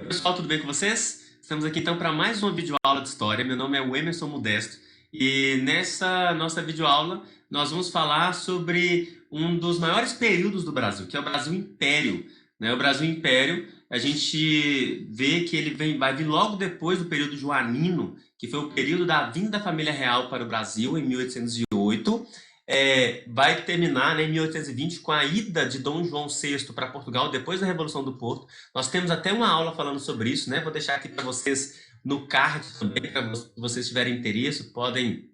Pessoal, tudo bem com vocês? Estamos aqui então para mais uma videoaula de história. Meu nome é Emerson Modesto e nessa nossa videoaula nós vamos falar sobre um dos maiores períodos do Brasil, que é o Brasil Império, né? O Brasil Império, a gente vê que vai vir logo depois do período joanino, que foi o período da vinda da família real para o Brasil em 1808. Vai terminar, né, em 1820 com a ida de Dom João VI para Portugal depois da Revolução do Porto. Nós temos até uma aula falando sobre isso, né? Vou deixar aqui para vocês no card também, para vocês tiverem interesse, podem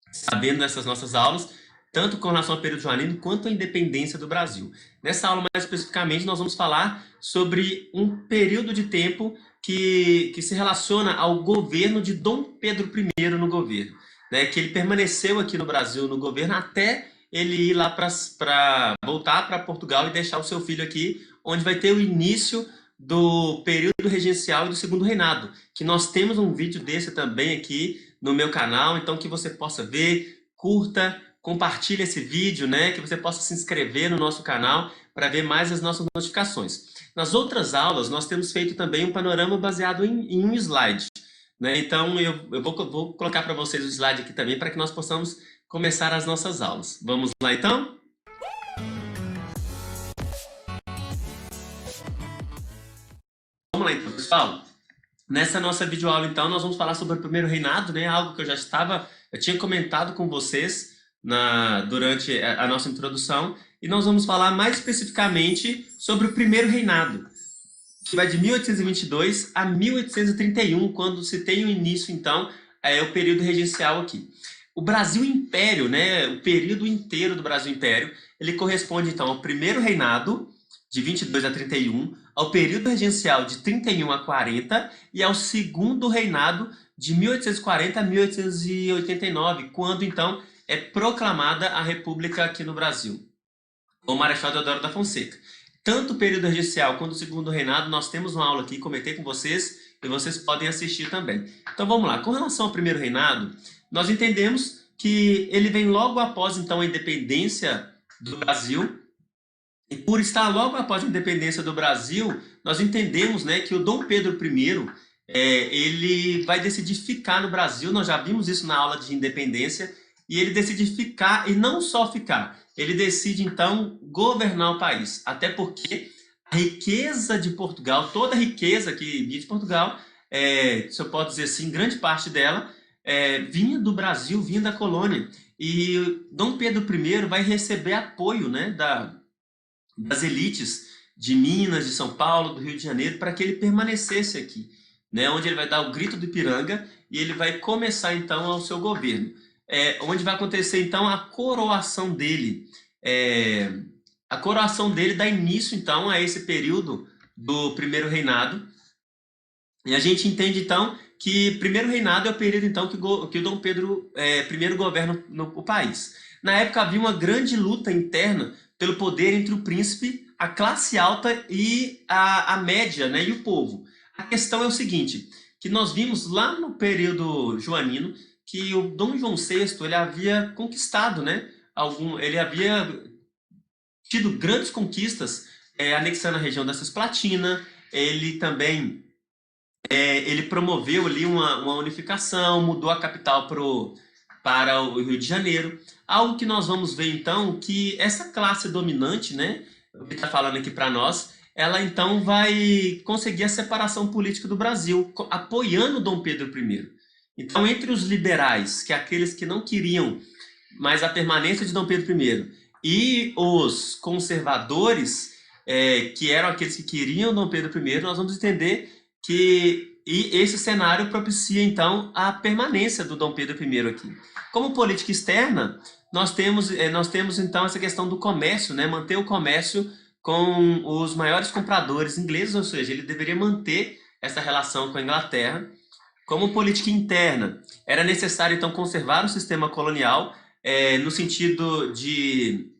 estar vendo essas nossas aulas, tanto com relação ao período joanino quanto à independência do Brasil. Nessa aula, mais especificamente, nós vamos falar sobre um período de tempo que se relaciona ao governo de Dom Pedro I no governo, né? Que ele permaneceu aqui no Brasil no governo até ele ir lá para voltar para Portugal e deixar o seu filho aqui, onde vai ter o início do período regencial e do segundo reinado, que nós temos um vídeo desse também aqui no meu canal, então que você possa ver, curta, compartilhe esse vídeo, né, que você possa se inscrever no nosso canal para ver mais as nossas notificações. Nas outras aulas, nós temos feito também um panorama baseado em um slide, né? Então, eu vou colocar para vocês o slide aqui também para que nós possamos começar as nossas aulas. Vamos lá, então? Vamos lá, então, pessoal. Nessa nossa videoaula, então, nós vamos falar sobre o primeiro reinado, né? Algo que eu tinha comentado com vocês durante a nossa introdução, e nós vamos falar mais especificamente sobre o primeiro reinado, que vai de 1822 a 1831, quando se tem o início, então, o período regencial aqui. O Brasil Império, né? O período inteiro do Brasil Império, ele corresponde, então, ao primeiro reinado, de 22 a 31, ao período regencial de 31 a 40 e ao segundo reinado de 1840 a 1889, quando então é proclamada a República aqui no Brasil, o Marechal Deodoro da Fonseca. Tanto o período regencial quanto o segundo reinado, nós temos uma aula aqui, comentei com vocês, e vocês podem assistir também. Então vamos lá, com relação ao primeiro reinado, nós entendemos que ele vem logo após então a independência do Brasil. E por estar logo após a independência do Brasil, nós entendemos, né, que o Dom Pedro I, ele vai decidir ficar no Brasil. Nós já vimos isso na aula de independência, e ele decide ficar, e não só ficar, ele decide então governar o país, até porque a riqueza de Portugal, toda a riqueza que vinha de Portugal, se eu posso dizer assim, grande parte dela vinha do Brasil, vinha da colônia, e Dom Pedro I vai receber apoio, né, das elites de Minas, de São Paulo, do Rio de Janeiro, para que ele permanecesse aqui, né? Onde ele vai dar o grito do Ipiranga e ele vai começar então o seu governo, onde vai acontecer então a coroação dele. A coroação dele dá início então a esse período do primeiro reinado, e a gente entende então que primeiro reinado é o período então que o Dom Pedro I governa o país. Na época havia uma grande luta interna pelo poder entre o príncipe, a classe alta e a média, né, e o povo. A questão é o seguinte, que nós vimos lá no período joanino que o Dom João VI ele havia conquistado, né, ele havia tido grandes conquistas, anexando a região da Cisplatina. Ele também ele promoveu ali uma unificação, mudou a capital para o Rio de Janeiro. Algo que nós vamos ver, então, que essa classe dominante, né, que está falando aqui para nós, ela, então, vai conseguir a separação política do Brasil, apoiando Dom Pedro I. Então, entre os liberais, que é aqueles que não queriam mais a permanência de Dom Pedro I, e os conservadores, que eram aqueles que queriam Dom Pedro I, nós vamos entender que esse cenário propicia, então, a permanência do Dom Pedro I aqui. Como política externa, nós temos então essa questão do comércio, né? Manter o comércio com os maiores compradores ingleses, ou seja, ele deveria manter essa relação com a Inglaterra. Como política interna, era necessário então conservar o sistema colonial, no sentido de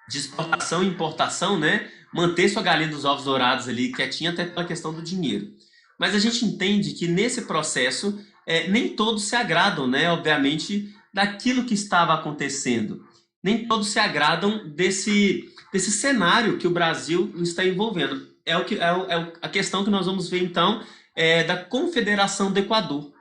exportação e importação, né? Manter sua galinha dos ovos dourados ali quietinha, até pela questão do dinheiro. Mas a gente entende que nesse processo nem todos se agradam, né? Obviamente, daquilo que estava acontecendo. Nem todos se agradam desse cenário que o Brasil está envolvendo. a questão que nós vamos ver, então, da Confederação do Equador.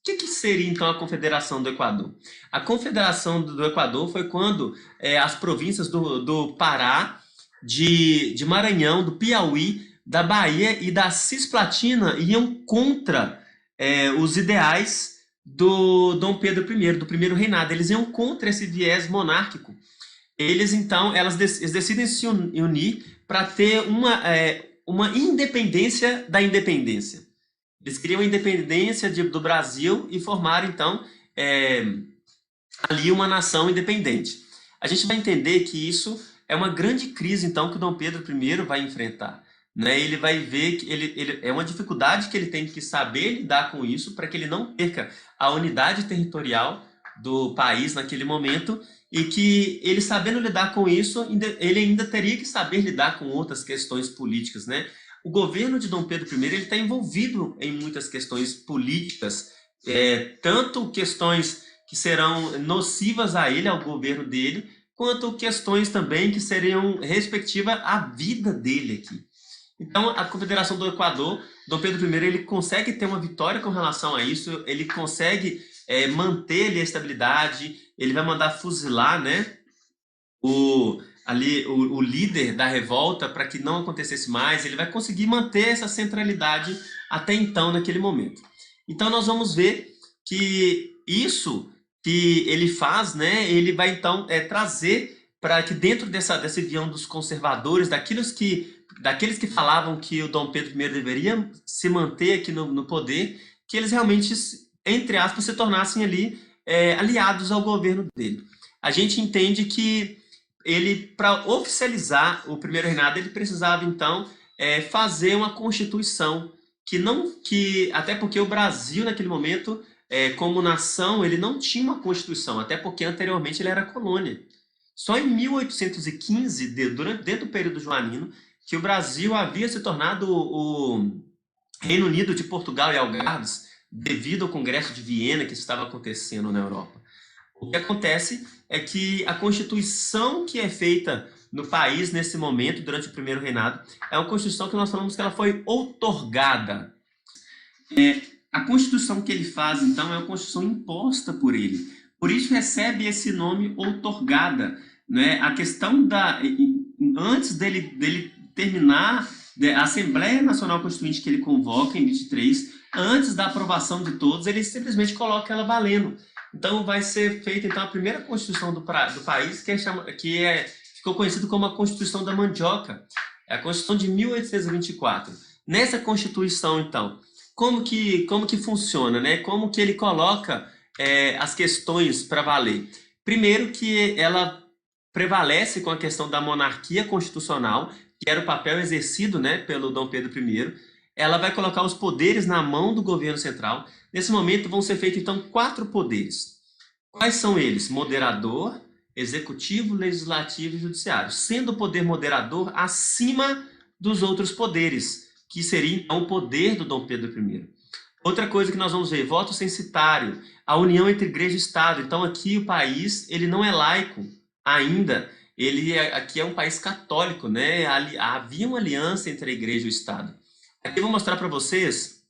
O que seria, então, a Confederação do Equador? A Confederação do Equador foi quando as províncias do Pará, de Maranhão, do Piauí, da Bahia e da Cisplatina iam contra os ideais do Dom Pedro I, do primeiro reinado. Eles iam contra esse viés monárquico. Eles, então, eles decidem se unir para ter uma independência da independência. Eles queriam a independência do Brasil e formaram, então, ali uma nação independente. A gente vai entender que isso é uma grande crise, então, que o Dom Pedro I vai enfrentar. Né? Ele vai ver que é uma dificuldade que ele tem que saber lidar com isso para que ele não perca a unidade territorial do país naquele momento, e que ele, sabendo lidar com isso, ele ainda teria que saber lidar com outras questões políticas, né? O governo de Dom Pedro I está envolvido em muitas questões políticas, tanto questões que serão nocivas a ele, ao governo dele, quanto questões também que seriam respectivas à vida dele aqui. Então, a Confederação do Equador, Dom Pedro I, ele consegue ter uma vitória com relação a isso, ele consegue manter ali a estabilidade, ele vai mandar fuzilar, né, o líder da revolta para que não acontecesse mais, ele vai conseguir manter essa centralidade até então, naquele momento. Então, nós vamos ver que isso que ele faz, né, ele vai então trazer para que dentro desse guião dos conservadores, daqueles que falavam que o Dom Pedro I deveria se manter aqui no poder, que eles realmente, entre aspas, se tornassem ali aliados ao governo dele. A gente entende que ele, para oficializar o primeiro reinado, ele precisava, então, fazer uma constituição, até porque o Brasil, naquele momento, como nação, ele não tinha uma constituição, até porque anteriormente ele era colônia. Só em 1815, dentro do período joanino, que o Brasil havia se tornado o Reino Unido de Portugal e Algarves, devido ao Congresso de Viena que estava acontecendo na Europa. O que acontece é que a Constituição que é feita no país nesse momento, durante o primeiro reinado, é uma Constituição que nós falamos que ela foi outorgada. A Constituição que ele faz, então, é uma Constituição imposta por ele. Por isso recebe esse nome outorgada. Né? A questão antes dele terminar a Assembleia Nacional Constituinte que ele convoca em 23, antes da aprovação de todos, ele simplesmente coloca ela valendo. Então vai ser feita então a primeira Constituição do país, que ficou conhecido como a Constituição da Mandioca, é a Constituição de 1824. Nessa Constituição, então, como que funciona, né? Como que ele coloca as questões para valer? Primeiro que ela prevalece com a questão da monarquia constitucional, que era o papel exercido, né, pelo Dom Pedro I. Ela vai colocar os poderes na mão do governo central. Nesse momento vão ser feitos, então, 4 poderes. Quais são eles? Moderador, executivo, legislativo e judiciário. Sendo o poder moderador acima dos outros poderes, que seria, então, o poder do Dom Pedro I. Outra coisa que nós vamos ver, voto censitário, a união entre igreja e Estado. Então, aqui o país, ele não é laico ainda, aqui é um país católico, né? Havia uma aliança entre a igreja e o Estado. Aqui eu vou mostrar para vocês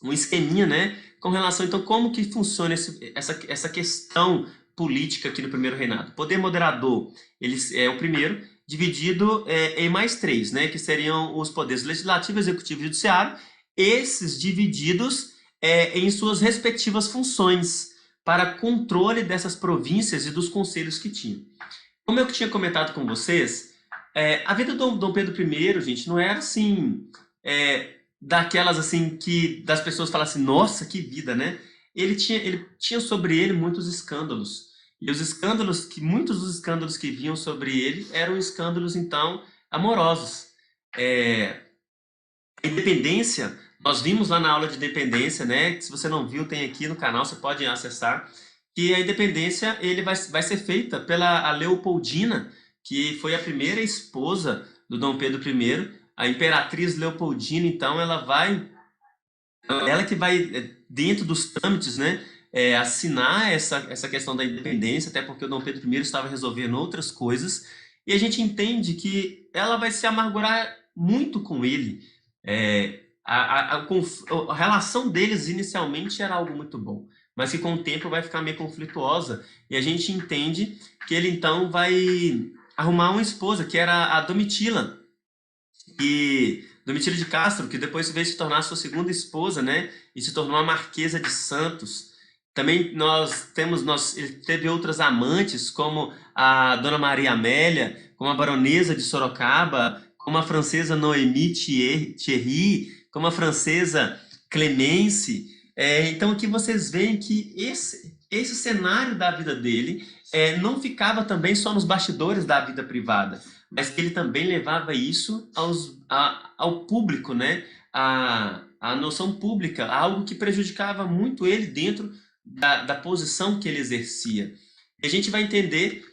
um esqueminha, né? Com relação, então, como que funciona essa questão política aqui no primeiro reinado. Poder moderador, ele é o primeiro, dividido em mais 3, né? Que seriam os poderes legislativo, executivo e judiciário, esses divididos em suas respectivas funções para controle dessas províncias e dos conselhos que tinham. Como eu tinha comentado com vocês, a vida do Dom Pedro I, gente, não era assim, daquelas assim das pessoas falassem, nossa, que vida, né? Ele tinha sobre ele muitos escândalos. E muitos dos escândalos que vinham sobre ele eram escândalos, então, amorosos. A independência, nós vimos lá na aula de independência, né? Se você não viu, tem aqui no canal, você pode acessar. Que a independência vai ser feita pela Leopoldina, que foi a primeira esposa do Dom Pedro I, a Imperatriz Leopoldina. Então ela que vai, dentro dos trâmites, né, assinar essa questão da independência, até porque o Dom Pedro I estava resolvendo outras coisas, e a gente entende que ela vai se amargurar muito com ele. A relação deles inicialmente era algo muito bom, mas que com o tempo vai ficar meio conflituosa, e a gente entende que ele então vai arrumar uma esposa, que era a Domitila, Domitila de Castro, que depois veio se tornar sua segunda esposa, né? E se tornou a Marquesa de Santos. Também ele teve outras amantes, como a Dona Maria Amélia, como a Baronesa de Sorocaba, como a francesa Noémie Thierry, como a francesa Clemence. Então aqui vocês veem que esse cenário da vida dele não ficava também só nos bastidores da vida privada, mas que ele também levava isso ao público, né? A noção pública, algo que prejudicava muito ele dentro da posição que ele exercia. E a gente vai entender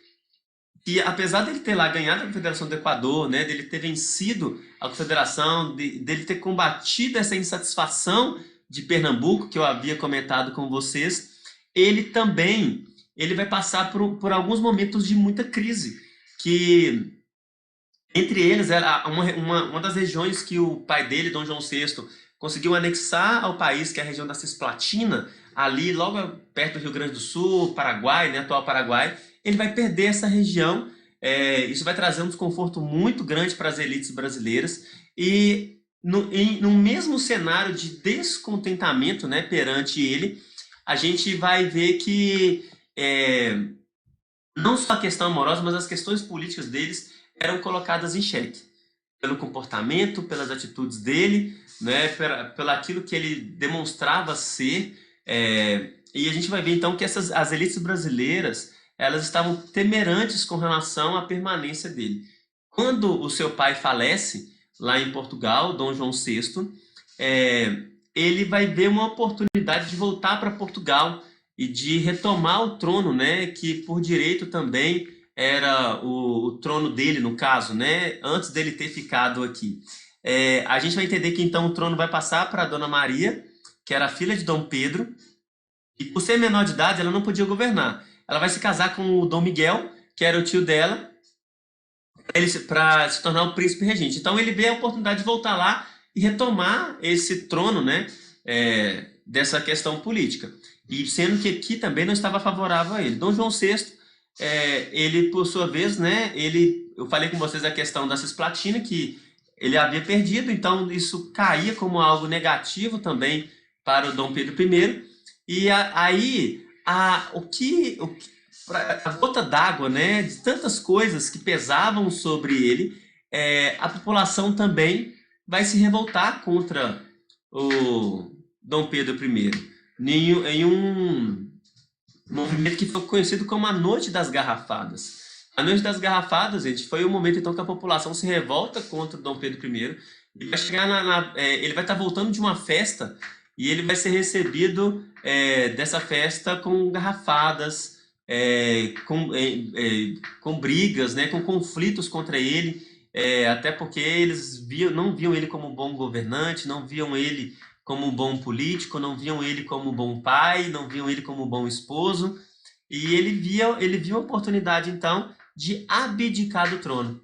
que, apesar dele ter lá ganhado a Confederação do Equador, né, dele ter vencido a Confederação, dele ter combatido essa insatisfação de Pernambuco, que eu havia comentado com vocês, ele vai passar por alguns momentos de muita crise, que entre eles era uma das regiões que o pai dele, Dom João VI, conseguiu anexar ao país, que é a região da Cisplatina, ali logo perto do Rio Grande do Sul, Paraguai, né, atual Paraguai. Ele vai perder essa região, isso vai trazer um desconforto muito grande para as elites brasileiras, e no mesmo cenário de descontentamento, né, perante ele, a gente vai ver que não só a questão amorosa, mas as questões políticas deles eram colocadas em xeque, pelo comportamento, pelas atitudes dele, né, pelo aquilo que ele demonstrava ser, e a gente vai ver então que as elites brasileiras, elas estavam temerantes com relação à permanência dele. Quando o seu pai falece lá em Portugal, Dom João VI, ele vai ver uma oportunidade de voltar para Portugal e de retomar o trono, né, que por direito também era o trono dele, no caso, né, antes dele ter ficado aqui. A gente vai entender que então o trono vai passar para a Dona Maria, que era filha de Dom Pedro, e por ser menor de idade ela não podia governar. Ela vai se casar com o Dom Miguel, que era o tio dela, para se tornar o príncipe regente. Então ele vê a oportunidade de voltar lá e retomar esse trono, né, dessa questão política. E sendo que aqui também não estava favorável a ele. Dom João VI, ele, por sua vez, né, eu falei com vocês a questão da Cisplatina, que ele havia perdido, então isso caía como algo negativo também para o Dom Pedro I. E aí, a gota d'água, né, de tantas coisas que pesavam sobre ele, a população também vai se revoltar contra o Dom Pedro I, em um movimento que foi conhecido como a Noite das Garrafadas. A Noite das Garrafadas, gente, foi o momento então que a população se revolta contra o Dom Pedro I. Ele vai chegar ele vai estar voltando de uma festa e ele vai ser recebido dessa festa com garrafadas, com brigas, né, com conflitos contra ele, até porque eles não viam ele como um bom governante, não viam ele como um bom político, não viam ele como um bom pai, não viam ele como um bom esposo, e ele viu a oportunidade então de abdicar do trono.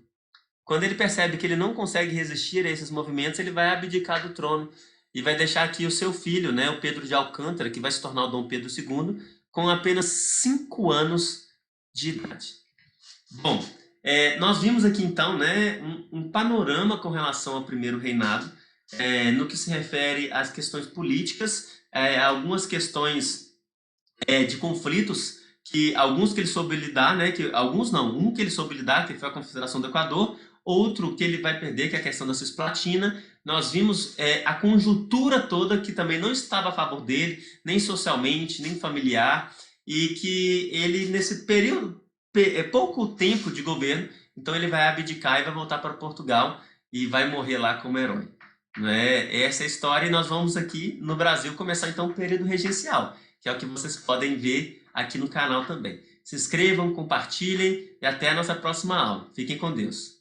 Quando ele percebe que ele não consegue resistir a esses movimentos, ele vai abdicar do trono e vai deixar aqui o seu filho, né, o Pedro de Alcântara, que vai se tornar o Dom Pedro II, com apenas 5 anos de idade. Bom, nós vimos aqui então, né, um panorama com relação ao primeiro reinado, no que se refere às questões políticas, algumas questões de conflitos, alguns que ele soube lidar, né, um que ele soube lidar, que foi a Confederação do Equador, outro que ele vai perder, que é a questão da Cisplatina. Nós vimos a conjuntura toda que também não estava a favor dele, nem socialmente, nem familiar, e que ele, nesse período, pouco tempo de governo, então ele vai abdicar e vai voltar para Portugal e vai morrer lá como herói. Né? Essa é a história, e nós vamos aqui no Brasil começar então o período regencial, que é o que vocês podem ver aqui no canal também. Se inscrevam, compartilhem e até a nossa próxima aula. Fiquem com Deus.